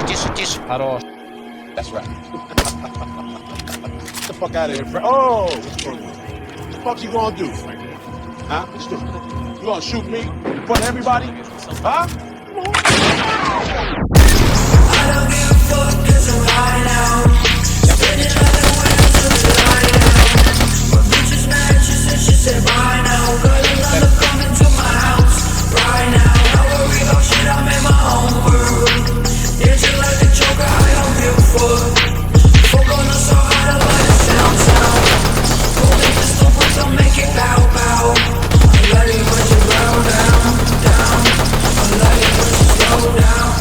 тише. Хорош. That's right. Get the fuck out of here, Frank. Oh, what's going on? What the fuck you gonna do, Frank? Huh? What you doing? You gonna shoot me in front of everybody? Huh? Come on. I don't give a fuck 'cause I'm high now. Spinning out the windows of the light out. My bitch is mad, she said bye now. Girl, I'm coming to my house right now. Don't worry about shit, I'm in my own world. Yeah, just like the Joker, I don't give a fuck. Fuck on us so hard, I let it sound. Holding pistol points, I'll make it bow. I let it when you roll down. I let it when you slow down.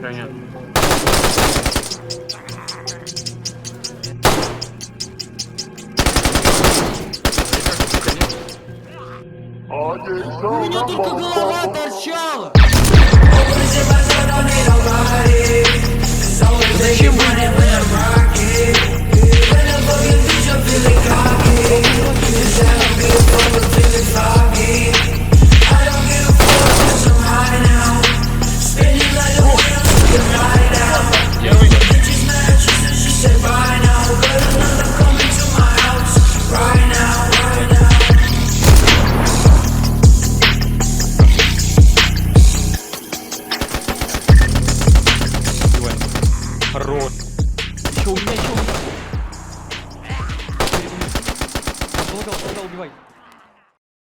Ganha. Open the zip, I said I don't need nobody.